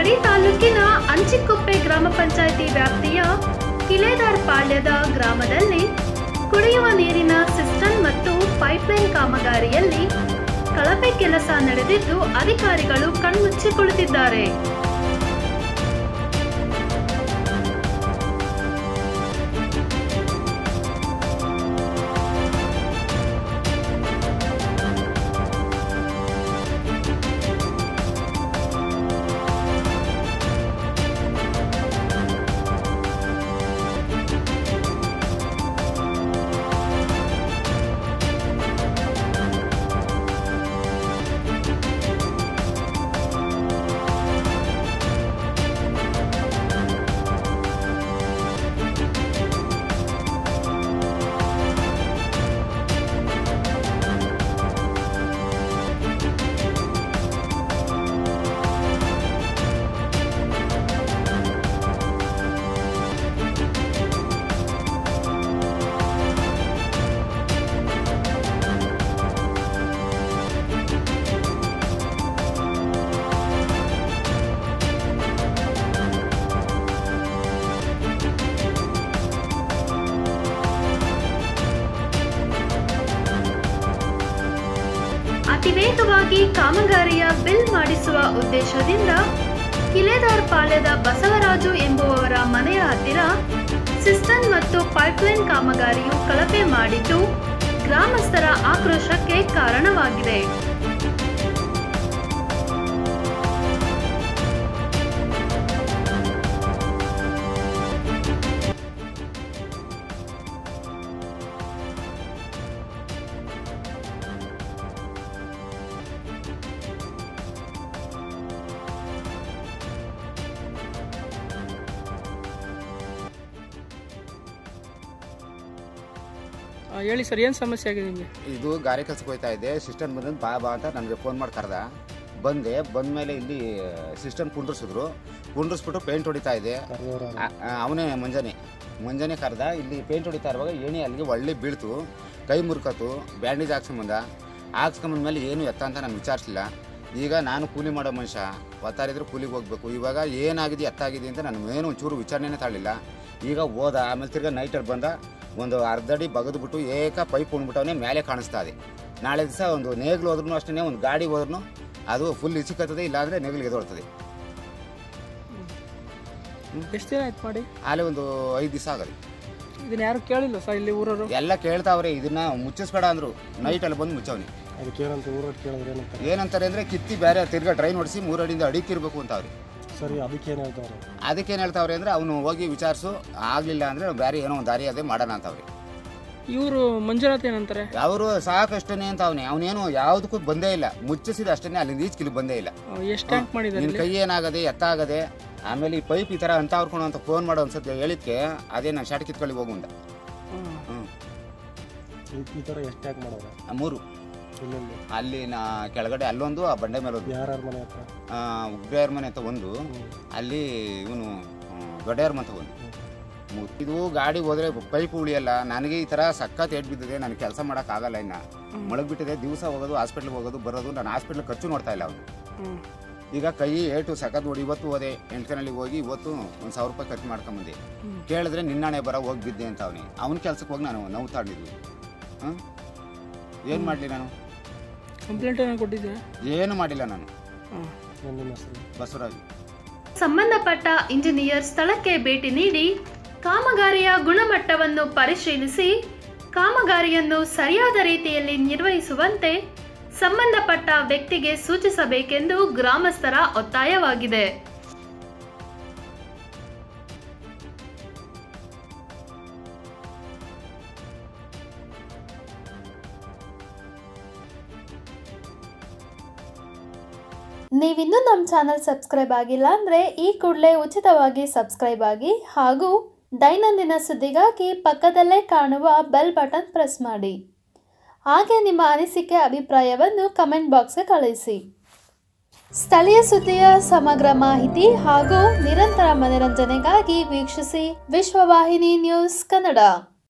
ಕಡೀ ತಾಲೂಕಿನ ಅಂಚಿಕೊಪ್ಪೆ ಗ್ರಾಮ ಪಂಚಾಯಿತಿ ವ್ಯಾಪ್ತಿಯ ಕಿಲೇದಾರ್ ಪಾಳ್ಯದ ಗ್ರಾಮದಲ್ಲಿ ಕುಡಿಯುವ ನೀರಿನ ಸಿಸ್ಟಮ್ ಮತ್ತು ಪೈಪ್ಲೈನ್ ಕಾಮಗಾರಿಯಲ್ಲಿ ಕಳಪೆ ಕೆಲಸ ನಡೆದಿದ್ದು ಅಧಿಕಾರಿಗಳು ಕಣ್ಮುಚ್ಚಿ ಕುಳಿತಿದ್ದಾರೆ. ಅತಿವೇಗವಾಗಿ ಕಾಮಗಾರಿಯ ಬಿಲ್ ಮಾಡಿಸುವ ಉದ್ದೇಶದಿಂದ ಕಿಲೇದಾರ್ ಪಾಳ್ಯದ ಬಸವರಾಜು ಎಂಬುವವರ ಮನೆಯ ಹತ್ತಿರ ಸಿಸ್ಟಮ್ ಮತ್ತು ಪೈಪ್ಲೈನ್ ಕಾಮಗಾರಿಯು ಕಳಪೆ ಮಾಡಿದ್ದು ಗ್ರಾಮಸ್ಥರ ಆಕ್ರೋಶಕ್ಕೆ ಕಾರಣವಾಗಿದೆ. ಹೇಳಿ ಸರ್, ಏನು ಸಮಸ್ಯೆ ಆಗಿದೆ ನಿಮಗೆ? ಇದು ಗಾರೆ ಕೆಲಸಕ್ಕೆ ಹೋಗ್ತಾ ಇದೆ. ಸಿಸ್ಟಮ್ ಬಂದು ಬಾ ಅಂತ ನನಗೆ ಫೋನ್ ಮಾಡಿ ಕರೆದ. ಬಂದಮೇಲೆ ಇಲ್ಲಿ ಸಿಸ್ಟಮ್ ಕುಂಡ್ರಿಸ್ಬಿಟ್ಟು ಪೇಂಟ್ ಹೊಡಿತಾ ಇದೆ. ಅವನೇ ಮುಂಜಾನೆ ಕರೆದ. ಇಲ್ಲಿ ಪೇಂಟ್ ಹೊಡಿತಾ ಇರುವಾಗ ಏಣಿ ಅಲ್ಲಿಗೆ ಒಳ್ಳೆ ಬೀಳ್ತು, ಕೈ ಮುರ್ಕತ್ತು, ಬ್ಯಾಂಡೇಜ್ ಹಾಕ್ಸ್ಕೊಂಬಂದ್ಮೇಲೆ ಏನು ಎತ್ತ ಅಂತ ನಾನು ವಿಚಾರಿಸಲಿಲ್ಲ. ಈಗ ನಾನು ಕೂಲಿ ಮಾಡೋ ಮನುಷ್ಯ, ಒತ್ತಾರಿದ್ರೆ ಕೂಲಿಗೆ ಹೋಗ್ಬೇಕು. ಇವಾಗ ಏನಾಗಿದೆ ಎತ್ತಾಗಿದೆ ಅಂತ ನಾನು ಏನು ಒಂಚೂರು ವಿಚಾರಣೆನೇ ತಾಳಿಲ್ಲ. ಈಗ ಹೋದ. ಆಮೇಲೆ ತಿರ್ಗಾ ನೈಟಲ್ಲಿ ಬಂದ, ಒಂದು ಅರ್ಧ ಅಡಿ ಬಗದ್ಬಿಟ್ಟು ಏಕ ಪೈಪ್ ಉಣ್ಬಿಟ್ಟವನೇ ಮೇಲೆ ಕಾಣಿಸ್ತಾ ಇದೆ. ನಾಳೆ ದಿವಸ ಒಂದು ನೇಗ್ಲು ಹೋದ್ರೂ ಅಷ್ಟೇ, ಒಂದು ಗಾಡಿ ಹೋದ್ರೂ ಅದು ಫುಲ್ ಇಸಿಕತ್ತದೆ, ಇಲ್ಲಾಂದರೆ ನೇಗ್ಲಿಗೆ ಎದೊಳ್ತದೆ. ಎಷ್ಟು ದಿನ ಆಯ್ತು ಮಾಡಿ? ಅಲ್ಲಿ ಒಂದು 5 ದಿವಸ ಆಗಲಿ. ಇದನ್ನ ಯಾರು ಕೇಳಿಲ್ಲ ಸರ್ ಇಲ್ಲಿ ಊರವರು? ಎಲ್ಲ ಕೇಳ್ತಾವ್ರೆ, ಇದನ್ನ ಮುಚ್ಚಿಸ್ಬೇಡ ಅಂದರು. ನೈಟಲ್ಲಿ ಬಂದು ಮುಚ್ಚವನಿ. ಏನಂತಾರೆ ಅಂದರೆ ಕಿತ್ತಿ ಬೇರೆ ತಿರ್ಗಾ ಡ್ರೈನ್ ಹೊಡಿಸಿ 3 ಅಡಿಯಿಂದ ಅಡಿಕಿರ್ಬೇಕು ಅಂತ ಅವ್ರಿ. ಸರಿ, ಅದಕ್ಕೇನು ಹೇಳ್ತಾವ್ರೆ ಅಂದರೆ ಅವನು ಹೋಗಿ ವಿಚಾರಿಸು, ಆಗಲಿಲ್ಲ ಅಂದರೆ ಬೇರೆ ಏನೋ ಒಂದು ದಾರಿ ಅದೇ ಮಾಡೋಣ ಅಂತವ್ರಿ. ಇವರು ಮಂಜುನಾಥ್ ಏನಂತಾರೆ? ಅವರು ಸಾಕಷ್ಟೇ ಅಂತ ಅವನೇನು ಯಾವುದಕ್ಕೂ ಬಂದೇ ಇಲ್ಲ. ಮುಚ್ಚಿಸಿದ ಅಷ್ಟೇ, ಅಲ್ಲಿಂದ ಈಚ್ ಬಂದೇ ಇಲ್ಲ. ಎಷ್ಟು ಟ್ಯಾಂಕ್ ಮಾಡಿದ್ದಾರೆ? ನಿನ್ನ ಕೈ ಏನಾಗದೆ ಎತ್ತಾಗದೆ. ಆಮೇಲೆ ಈ ಪೈಪ್ ಈ ಥರ ಅಂತ ಅವ್ರ್ಕೊಂಡು ಅಂತ ಫೋನ್ ಮಾಡೋ ಅನ್ಸತ್ತೆ ಹೇಳಿದ್ಕೆ ಅದೇ ನಾನು ಶಾಟ್ ಕಿತ್ಕೊಳ್ಳಿ ಹೋಗುಂಡ. ಈ ಥರ ಎಷ್ಟು ಟ್ಯಾಂಕ್ ಮಾಡೋದು? 3 ಅಲ್ಲಿ ಕೆಳಗಡೆ ಅಲ್ಲೊಂದು, ಆ ಬಂಡೆ ಮೇಲೆ ಒಂದು, ಉಗ್ರಯ್ಯರ ಮನೆ ಅಂತ ಒಂದು, ಅಲ್ಲಿ ಇವನು ದೊಡ್ಡೆಯವ್ರ ಮನೆ ಒಂದು 3. ಇದು ಗಾಡಿ ಹೋದ್ರೆ ಪೈಪ್ ಉಳಿಯಲ್ಲ. ನನಗೆ ಈ ಥರ ಸಖತ್ ಏಟ್ ಬಿದ್ದಿದೆ, ನನಗೆ ಕೆಲಸ ಮಾಡೋಕ್ಕಾಗಲ್ಲ. ಇನ್ನು ಮೊಳಗ್ಬಿಟ್ಟಿದೆ. ದಿವಸ ಹೋಗೋದು, ಹಾಸ್ಪಿಟ್ಲಿಗೆ ಹೋಗೋದು ಬರೋದು. ನಾನು ಹಾಸ್ಪಿಟ್ಲಿಗೆ ಖರ್ಚು ನೋಡ್ತಾ ಇಲ್ಲ ಅವನು. ಈಗ ಕೈ ಏಟು ಸಖತ್ ನೋಡಿ. ಇವತ್ತು ಹೋದೆ ಎಂಟ್ಕನಲ್ಲಿ ಹೋಗಿ, ಇವತ್ತು 1000 ರೂಪಾಯಿ ಖರ್ಚು ಮಾಡ್ಕೊಂಬಂದೆ. ಕೇಳಿದ್ರೆ ನಿನ್ನಾಣೆ ಬರೋ ಹೋಗಿ ಬಿದ್ದೆ ಅಂತ ಅವನ ಕೆಲ್ಸಕ್ಕೆ ಹೋಗಿ ನಾನು ನೋವು ತಾಡಿದ್ದು. ಏನು ಮಾಡಲಿ ನಾನು? ಕಂಪ್ಲೇಂಟ್ ಕೊಟ್ಟಿದ್ದೆ? ಏನು ಮಾಡಿಲ್ಲ ನಾನು. ಬಸವರಾಜ್. ಸಂಬಂಧಪಟ್ಟ ಇಂಜಿನಿಯರ್ ಸ್ಥಳಕ್ಕೆ ಭೇಟಿ ನೀಡಿ ಕಾಮಗಾರಿಯ ಗುಣಮಟ್ಟವನ್ನು ಪರಿಶೀಲಿಸಿ ಕಾಮಗಾರಿಯನ್ನು ಸರಿಯಾದ ರೀತಿಯಲ್ಲಿ ನಿರ್ವಹಿಸುವಂತೆ ಸಂಬಂಧಪಟ್ಟ ವ್ಯಕ್ತಿಗೆ ಸೂಚಿಸಬೇಕೆಂದು ಗ್ರಾಮಸ್ಥರ ಒತ್ತಾಯವಾಗಿದೆ. ನೀವಿನ್ನೂ ನಮ್ಮ ಚಾನಲ್ ಸಬ್ಸ್ಕ್ರೈಬ್ ಆಗಿಲ್ಲ ಅಂದರೆ ಈ ಕೂಡಲೇ ಉಚಿತವಾಗಿ ಸಬ್ಸ್ಕ್ರೈಬ್ ಆಗಿ ಹಾಗೂ ದೈನಂದಿನ ಸುದ್ದಿಗಾಗಿ ಪಕ್ಕದಲ್ಲೇ ಕಾಣುವ ಬೆಲ್ ಬಟನ್ ಪ್ರೆಸ್ ಮಾಡಿ. ಹಾಗೆ ನಿಮ್ಮ ಅನಿಸಿಕೆ ಅಭಿಪ್ರಾಯವನ್ನು ಕಮೆಂಟ್ ಬಾಕ್ಸ್ಗೆ ಕಳಿಸಿ. ಸ್ಥಳೀಯ ಸುದ್ದಿಯ ಸಮಗ್ರ ಮಾಹಿತಿ ಹಾಗೂ ನಿರಂತರ ಮನರಂಜನೆಗಾಗಿ ವೀಕ್ಷಿಸಿ ವಿಶ್ವವಾಹಿನಿ ನ್ಯೂಸ್ ಕನ್ನಡ.